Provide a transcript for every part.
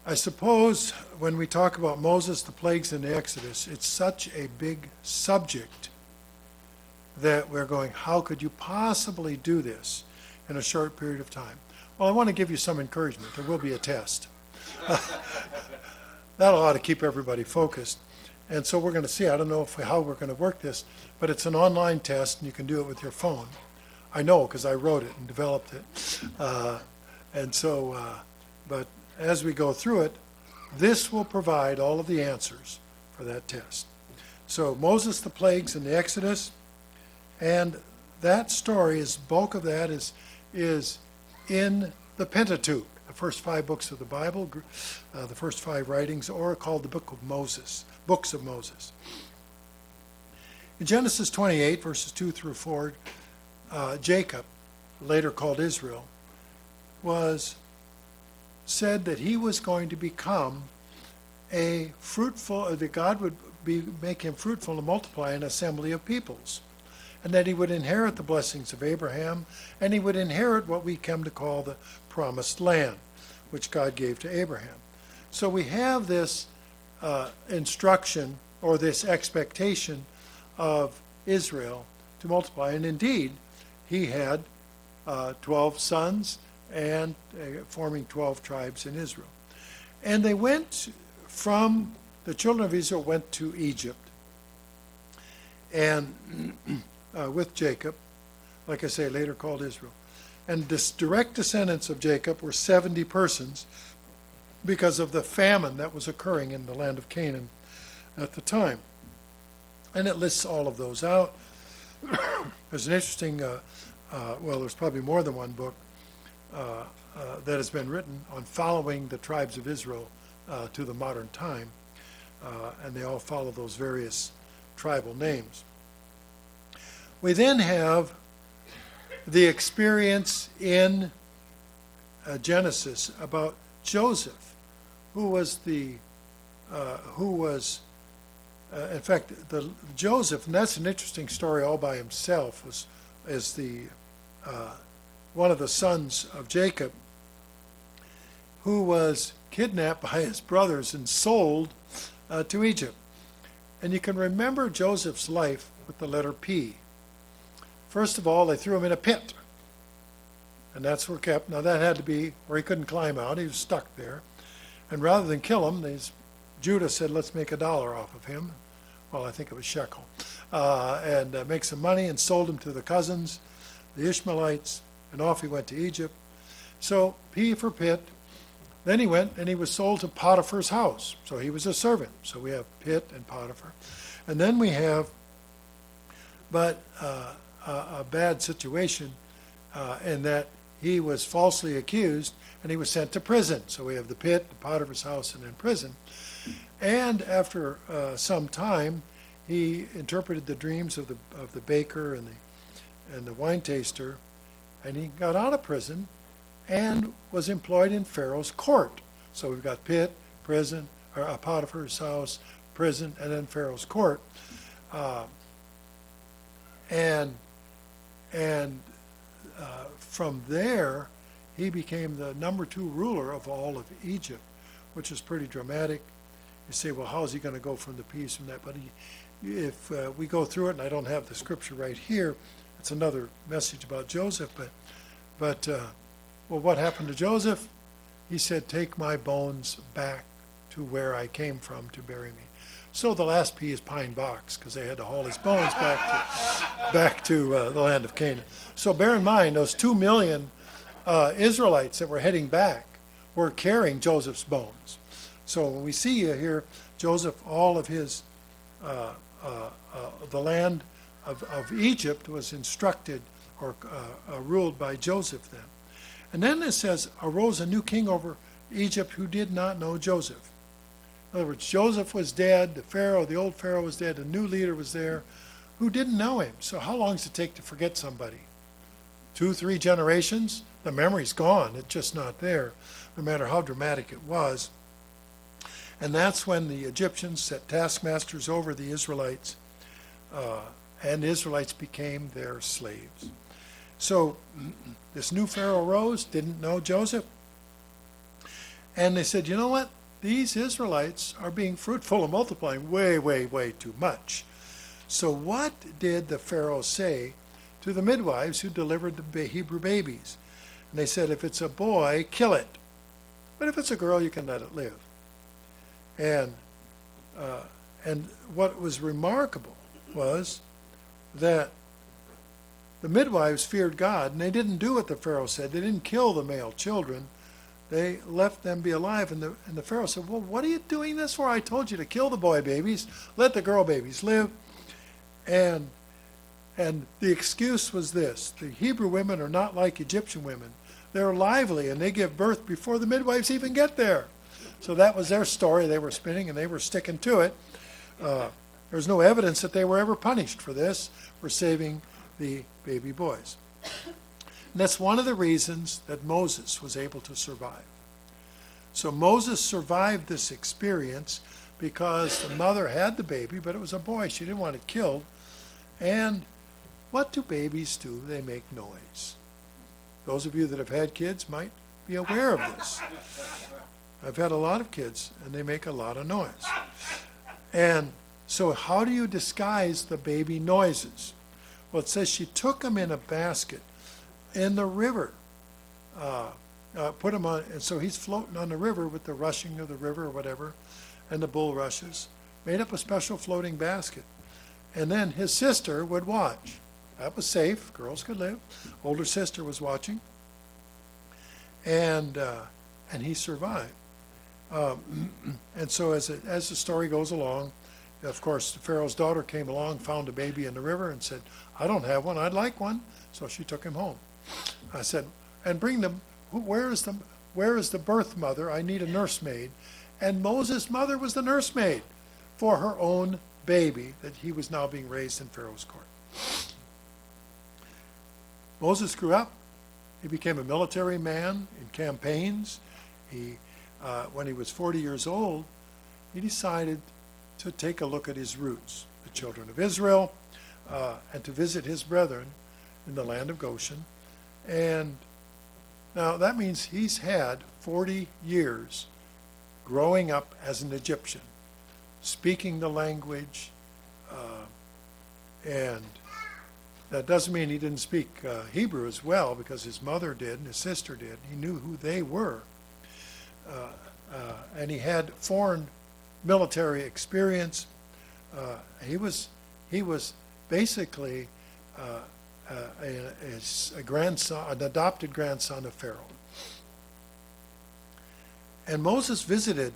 I suppose when we talk about Moses, the plagues, and the Exodus, it's such a big subject that we're going, how could you possibly do this in a short period of time? Well, I want to give you some encouragement. There will be a test. That'll ought to keep everybody focused. And so we're going to see, I don't know how we're going to work this, but it's an online test, and you can do it with your phone. I know, because I wrote it and developed it. But as we go through it, this will provide all of the answers for that test. So Moses, the plagues, and the Exodus, and that story, bulk of that is in the Pentateuch, the first 5 books of the Bible, the first 5 writings, or called the Book of Moses, books of Moses. In Genesis 28, verses 2 through 4, Jacob, later called Israel, was said that he was going to become a fruitful, that God would make him fruitful and multiply an assembly of peoples, and that he would inherit the blessings of Abraham, and he would inherit what we come to call the promised land, which God gave to Abraham. So we have this instruction, or this expectation of Israel to multiply, and indeed, he had 12 sons, and forming 12 tribes in Israel. And they went from, the children of Israel went to Egypt, and with Jacob, like I say, later called Israel. And this direct descendants of Jacob were 70 persons because of the famine that was occurring in the land of Canaan at the time. And it lists all of those out. There's an interesting, there's probably more than one book that has been written on following the tribes of Israel to the modern time, and they all follow those various tribal names. We then have the experience in Genesis about Joseph, who was Joseph, and that's an interesting story all by himself, is one of the sons of Jacob, who was kidnapped by his brothers and sold to Egypt. And you can remember Joseph's life with the letter P. First of all, they threw him in a pit, and that's where kept. Now that had to be where he couldn't climb out. He was stuck there. And rather than kill him, Judah said, let's make $1 off of him. Well, I think it was shekel. And make some money, and sold him to the cousins, the Ishmaelites, and off he went to Egypt. So P for pit. Then he went and he was sold to Potiphar's house. So he was a servant. So we have Pit and Potiphar. And then we have, a bad situation in that he was falsely accused and he was sent to prison. So we have the pit, the Potiphar's house, and then prison. And after some time, he interpreted the dreams of the baker and the wine taster, and he got out of prison and was employed in Pharaoh's court. So we've got pit, prison, or Potiphar's house, prison, and then Pharaoh's court. From there, he became the number 2 ruler of all of Egypt, which is pretty dramatic. You say, well, how is he going to go from the peace from that? But if we go through it, and I don't have the scripture right here, it's another message about Joseph. But what happened to Joseph? He said, take my bones back to where I came from to bury me. So the last P is pine box, because they had to haul his bones back to the land of Canaan. So bear in mind, those 2 million Israelites that were heading back were carrying Joseph's bones. So when we see here, Joseph, all of his, the land of Egypt was instructed or ruled by Joseph then. And then it says, arose a new king over Egypt who did not know Joseph. In other words, Joseph was dead, the old Pharaoh was dead, a new leader was there who didn't know him. So how long does it take to forget somebody? 2, 3 generations? The memory's gone. It's just not there, no matter how dramatic it was. And that's when the Egyptians set taskmasters over the Israelites, and the Israelites became their slaves. So this new Pharaoh rose, didn't know Joseph, And they said, you know what? These Israelites are being fruitful and multiplying way, way, way too much. So what did the Pharaoh say to the midwives who delivered the Hebrew babies? And they said, if it's a boy, kill it. But if it's a girl, you can let it live. And what was remarkable was that the midwives feared God, and they didn't do what the Pharaoh said. They didn't kill the male children. They left them be alive. And the Pharaoh said, well, what are you doing this for? I told you to kill the boy babies, let the girl babies live. And the excuse was this: the Hebrew women are not like Egyptian women. They're lively, and they give birth before the midwives even get there. So that was their story they were spinning, and they were sticking to it. There's no evidence that they were ever punished for this, for saving the baby boys. And that's one of the reasons that Moses was able to survive. So Moses survived this experience because the mother had the baby, but it was a boy. She didn't want it killed. And what do babies do? They make noise. Those of you that have had kids might be aware of this. I've had a lot of kids, and they make a lot of noise. And so how do you disguise the baby noises? Well, it says she took them in a basket in the river, put him on, and so he's floating on the river with the rushing of the river or whatever, and the bulrushes, made up a special floating basket. And then his sister would watch. That was safe, girls could live. Older sister was watching, and he survived. And so as the story goes along, of course, the Pharaoh's daughter came along, found a baby in the river, and said, I don't have one, I'd like one. So she took him home. I said, and bring them, where is the birth mother? I need a nursemaid. And Moses' mother was the nursemaid for her own baby that he was now being raised in Pharaoh's court. Moses grew up. He became a military man in campaigns. When he was 40 years old, he decided to take a look at his roots, the children of Israel, and to visit his brethren in the land of Goshen. And now that means he's had 40 years growing up as an Egyptian, speaking the language, and that doesn't mean he didn't speak Hebrew as well, because his mother did and his sister did. He knew who they were. And he had foreign military experience. He was basically a grandson, an adopted grandson of Pharaoh. And Moses visited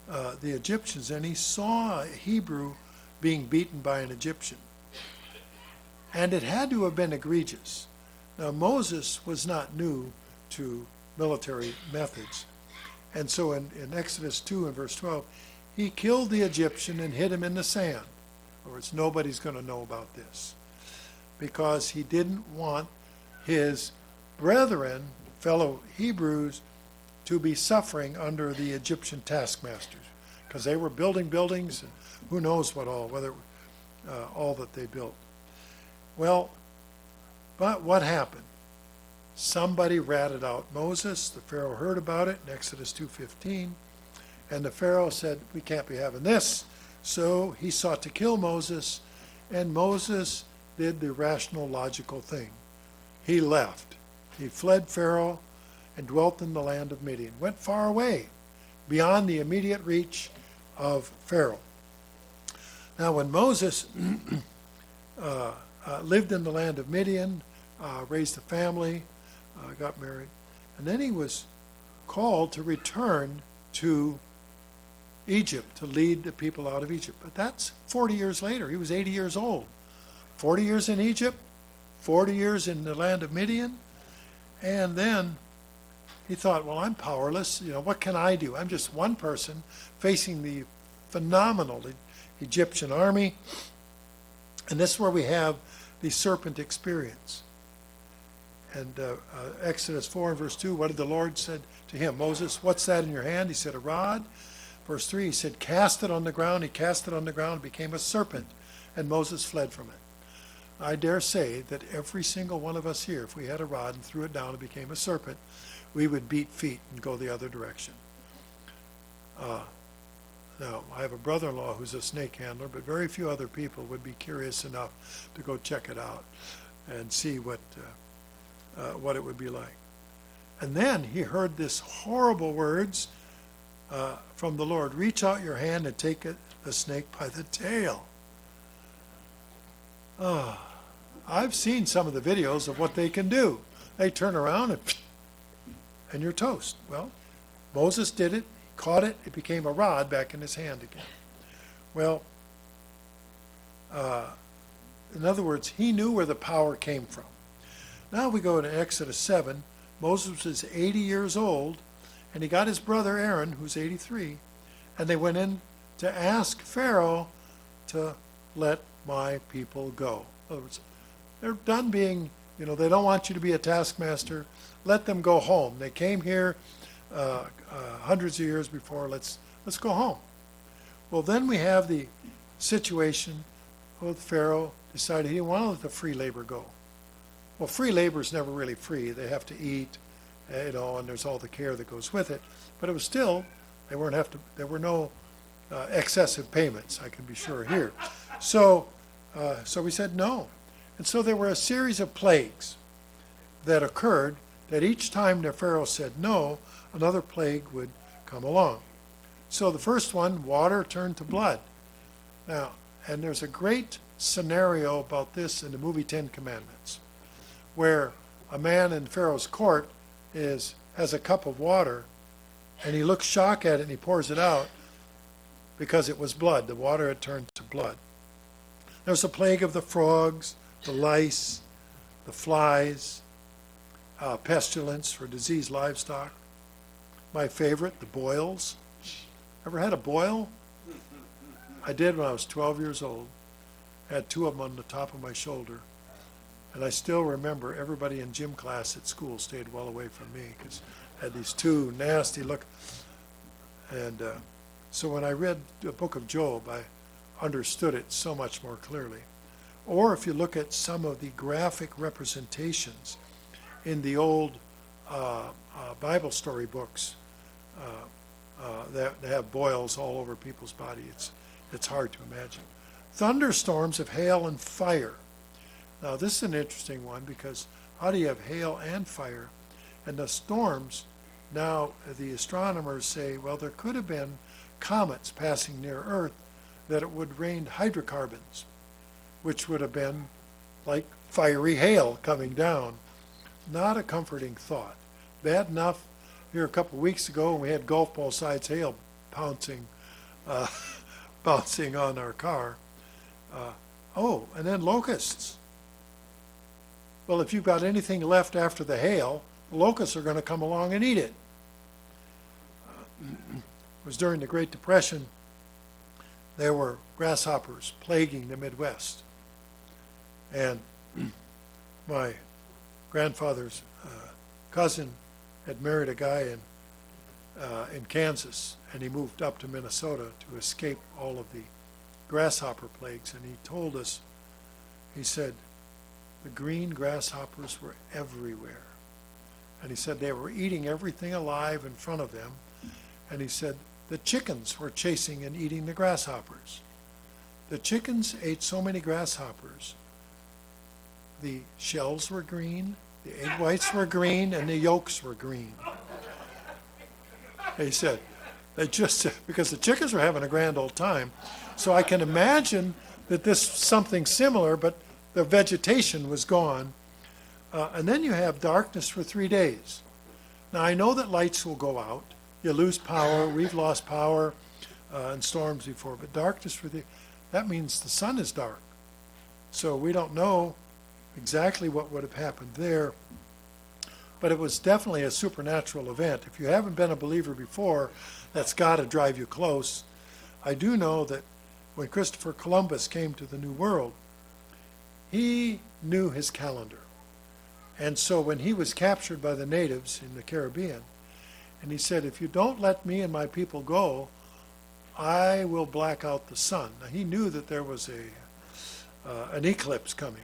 the Egyptians, and he saw a Hebrew being beaten by an Egyptian. And it had to have been egregious. Now, Moses was not new to military methods. And so in Exodus 2 and verse 12, he killed the Egyptian and hid him in the sand. In other words, nobody's going to know about this, because he didn't want his brethren, fellow Hebrews, to be suffering under the Egyptian taskmasters, because they were building buildings and who knows what all, whether all that they built. Well, but what happened? Somebody ratted out Moses. The Pharaoh heard about it in Exodus 2:15, and the Pharaoh said, we can't be having this. So he sought to kill Moses, and Moses did the rational, logical thing. He left. He fled Pharaoh and dwelt in the land of Midian, went far away, beyond the immediate reach of Pharaoh. Now, when Moses lived in the land of Midian, raised a family, got married, and then he was called to return to Egypt to lead the people out of Egypt. But that's 40 years later. He was 80 years old. 40 years in Egypt, 40 years in the land of Midian, and then he thought, well, I'm powerless. What can I do? I'm just one person facing the phenomenal Egyptian army. And this is where we have the serpent experience. And Exodus 4 and verse 2, what did the Lord said to him? Moses, what's that in your hand? He said, a rod. Verse 3, he said, cast it on the ground. He cast it on the ground, became a serpent, and Moses fled from it. I dare say that every single one of us here, if we had a rod and threw it down and became a serpent, we would beat feet and go the other direction. Now, I have a brother-in-law who's a snake handler, but very few other people would be curious enough to go check it out and see what it would be like. And then he heard this horrible words from the Lord, reach out your hand and take the snake by the tail. I've seen some of the videos of what they can do. They turn around and you're toast. Well, Moses did it, caught it, it became a rod back in his hand again. Well, in other words, he knew where the power came from. Now we go to Exodus 7. Moses was 80 years old, and he got his brother Aaron, who's 83, and they went in to ask Pharaoh to let my people go. In other words, they're done being, they don't want you to be a taskmaster. Let them go home. They came here hundreds of years before. Let's go home. Well, then we have the situation with Pharaoh decided he didn't want to let the free labor go. Well, free labor is never really free. They have to eat, and there's all the care that goes with it. But it was still, there were no excessive payments, I can be sure here. So we said no. And so there were a series of plagues that occurred that each time the Pharaoh said no, another plague would come along. So the first one, water turned to blood. Now, and there's a great scenario about this in the movie 10 Commandments, where a man in Pharaoh's court has a cup of water, and he looks shocked at it and he pours it out because it was blood. The water had turned to blood. There's a plague of the frogs, the lice, the flies, pestilence for diseased livestock. My favorite, the boils. Ever had a boil? I did when I was 12 years old. I had 2 of them on the top of my shoulder. And I still remember everybody in gym class at school stayed well away from me because I had these 2 nasty look. And so when I read the book of Job, I understood it so much more clearly. Or if you look at some of the graphic representations in the old Bible story books that have boils all over people's body, it's hard to imagine. Thunderstorms of hail and fire. Now this is an interesting one because how do you have hail and fire? And the storms, now the astronomers say, well, there could have been comets passing near Earth that it would rain hydrocarbons, which would have been like fiery hail coming down. Not a comforting thought. Bad enough here a couple of weeks ago when we had golf ball sized hail bouncing on our car. And then locusts. Well, if you've got anything left after the hail, the locusts are going to come along and eat it. It was during the Great Depression. There were grasshoppers plaguing the Midwest. And my grandfather's cousin had married a guy in Kansas, and he moved up to Minnesota to escape all of the grasshopper plagues. And he told us, he said, the green grasshoppers were everywhere. And he said they were eating everything alive in front of them. And he said the chickens were chasing and eating the grasshoppers. The chickens ate so many grasshoppers. The shells were green, the egg whites were green, and the yolks were green. He said, because the chickens were having a grand old time. So I can imagine that this is something similar, but the vegetation was gone. And then you have darkness for 3 days. Now I know that lights will go out. You lose power. We've lost power in storms before, but darkness that means the sun is dark. So we don't know exactly what would have happened there, but it was definitely a supernatural event. If you haven't been a believer before, that's got to drive you close. I do know that when Christopher Columbus came to the New World, he knew his calendar. And so when he was captured by the natives in the Caribbean, and he said, if you don't let me and my people go, I will black out the sun. Now, he knew that there was an eclipse coming.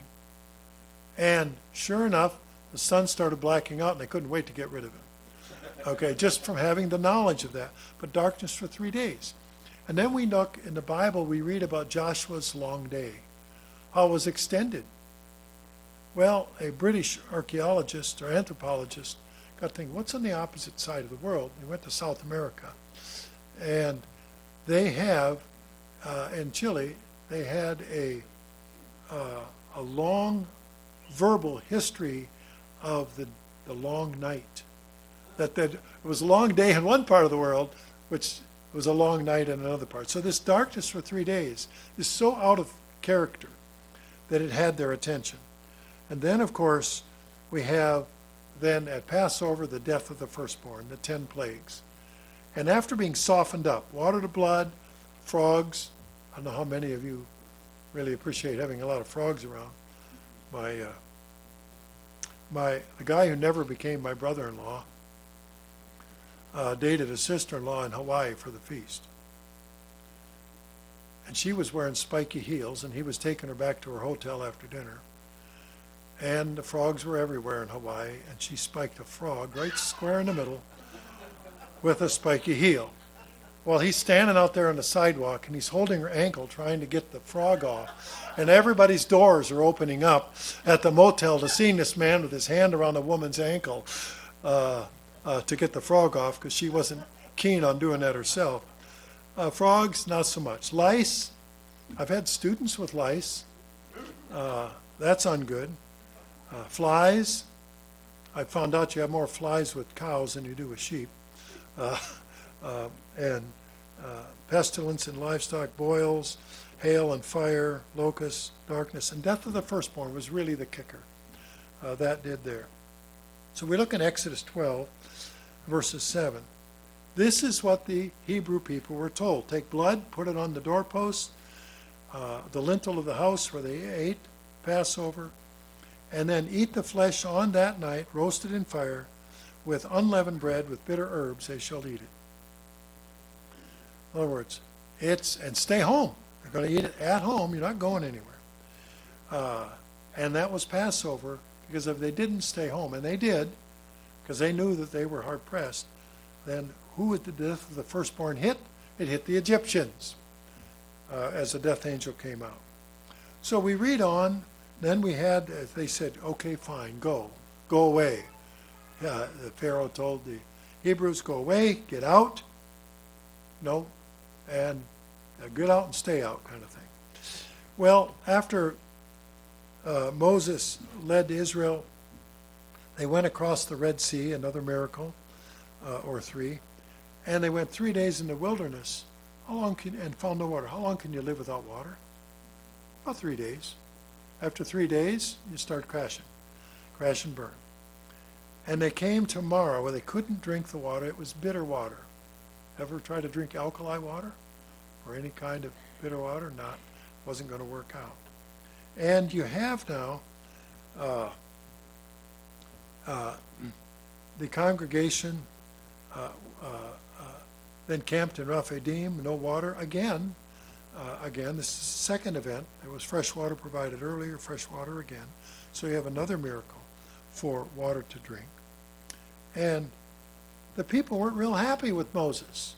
And sure enough, the sun started blacking out, and they couldn't wait to get rid of him. Okay, just from having the knowledge of that. But darkness for 3 days. And then we look in the Bible, we read about Joshua's long day, how it was extended. Well, a British archaeologist or anthropologist got thinking, what's on the opposite side of the world? He went to South America. And they have, in Chile, they had a long verbal history of the long night. That it was a long day in one part of the world, which was a long night in another part. So this darkness for 3 days is so out of character that it had their attention. And then, of course, we have then at Passover the death of the firstborn, the 10 plagues. And after being softened up, water to blood, frogs, I don't know how many of you really appreciate having a lot of frogs around. The guy who never became my brother-in-law dated a sister-in-law in Hawaii for the feast. And she was wearing spiky heels, and he was taking her back to her hotel after dinner. And the frogs were everywhere in Hawaii, and she spiked a frog right square in the middle with a spiky heel. Well, he's standing out there on the sidewalk, and he's holding her ankle trying to get the frog off. And everybody's doors are opening up at the motel to see this man with his hand around the woman's ankle to get the frog off, because she wasn't keen on doing that herself. Frogs, not so much. Lice, I've had students with lice. That's ungood. Flies, I found out you have more flies with cows than you do with sheep. And pestilence in livestock, boils, hail and fire, locusts, darkness, and death of the firstborn was really the kicker. That did there. So we look in Exodus 12, verses 7. This is what the Hebrew people were told. Take blood, put it on the doorpost, the lintel of the house where they ate Passover, and then eat the flesh on that night, roasted in fire, with unleavened bread, with bitter herbs, they shall eat it. In other words, and stay home. You're going to eat it at home. You're not going anywhere. And that was Passover, because if they didn't stay home, and they did, because they knew that they were hard-pressed, then who would the death of the firstborn hit? It hit the Egyptians as the death angel came out. So we read on. Then we had, they said, okay, fine, go away. The Pharaoh told the Hebrews, go away, get out. No, and get out and stay out kind of thing. Well, after Moses led Israel, they went across the Red Sea, another miracle, or 3, and they went 3 days in the wilderness. And found no water. How long can you live without water? About 3 days. After 3 days, you start crashing. Crash and burn. And they came to Mara where they couldn't drink the water. It was bitter water. Ever try to drink alkali water? Or any kind of bitter water? Not. Wasn't going to work out. And you have now the congregation then camped in Rephidim, no water. Again, this is the second event. There was fresh water provided earlier, fresh water again. So you have another miracle for water to drink. And the people weren't real happy with Moses.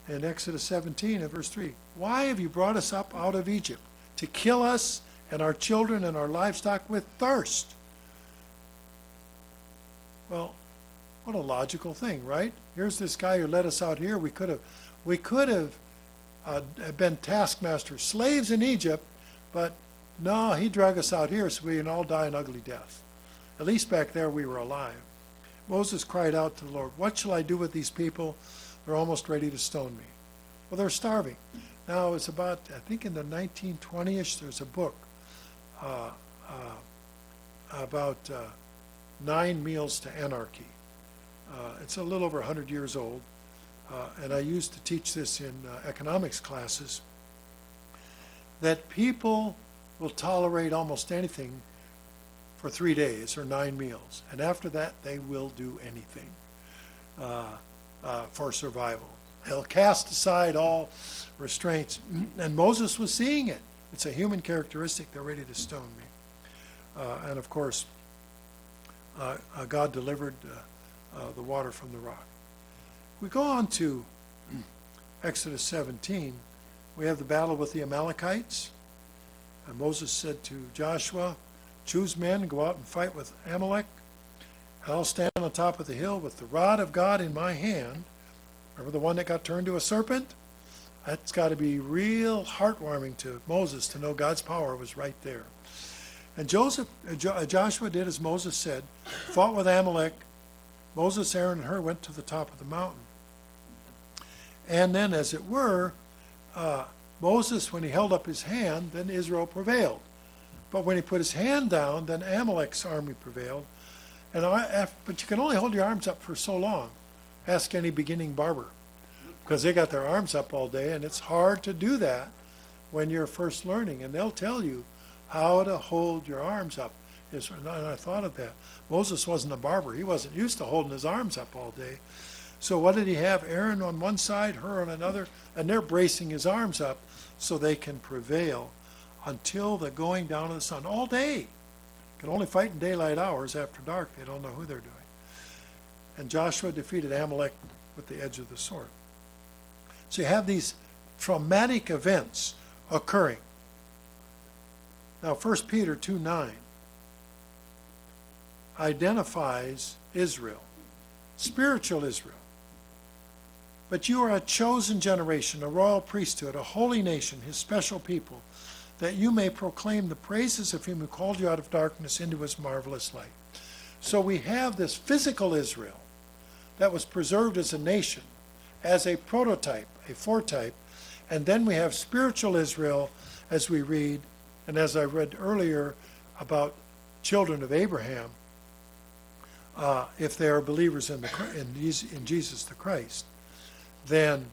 In Exodus 17 and verse 3, why have you brought us up out of Egypt to kill us and our children and our livestock with thirst? Well, what a logical thing, right? Here's this guy who led us out here. We could have been taskmasters, slaves in Egypt, but no, he dragged us out here so we can all die an ugly death. At least back there we were alive. Moses cried out to the Lord, what shall I do with these people? They're almost ready to stone me. Well, they're starving. Now, it's about, I think in the 1920-ish, there's a book about 9 Meals to Anarchy. It's a little over 100 years old. And I used to teach this in economics classes, that people will tolerate almost anything for 3 days or 9 meals. And after that, they will do anything for survival. They'll cast aside all restraints. And Moses was seeing it. It's a human characteristic. They're ready to stone me. And of course, God delivered the water from the rock. We go on to Exodus 17. We have the battle with the Amalekites. And Moses said to Joshua, choose men and go out and fight with Amalek. I'll stand on top of the hill with the rod of God in my hand. Remember the one that got turned to a serpent? That's got to be real heartwarming to Moses to know God's power was right there. And Joshua did as Moses said, fought with Amalek. Moses, Aaron, and Hur went to the top of the mountain. And then, as it were, Moses, when he held up his hand, then Israel prevailed. But when he put his hand down, then Amalek's army prevailed. But you can only hold your arms up for so long. Ask any beginning barber. Because they got their arms up all day, and it's hard to do that when you're first learning. And they'll tell you how to hold your arms up. And I thought of that. Moses wasn't a barber. He wasn't used to holding his arms up all day. So what did he have? Aaron on one side, Hur on another, and they're bracing his arms up so they can prevail until the going down of the sun. All day. Can only fight in daylight hours. After dark, they don't know who they're doing. And Joshua defeated Amalek with the edge of the sword. So you have these traumatic events occurring. Now 1 Peter 2:9 identifies Israel, spiritual Israel. But you are a chosen generation, a royal priesthood, a holy nation, his special people, that you may proclaim the praises of him who called you out of darkness into his marvelous light. So we have this physical Israel that was preserved as a nation, as a prototype, a foretype, and then we have spiritual Israel as we read, and as I read earlier about children of Abraham, if they are believers in Jesus the Christ, then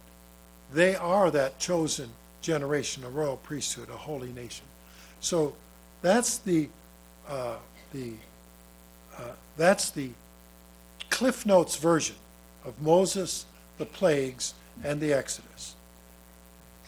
they are that chosen generation, a royal priesthood, a holy nation. So that's the Cliff Notes version of Moses, the plagues, and the Exodus.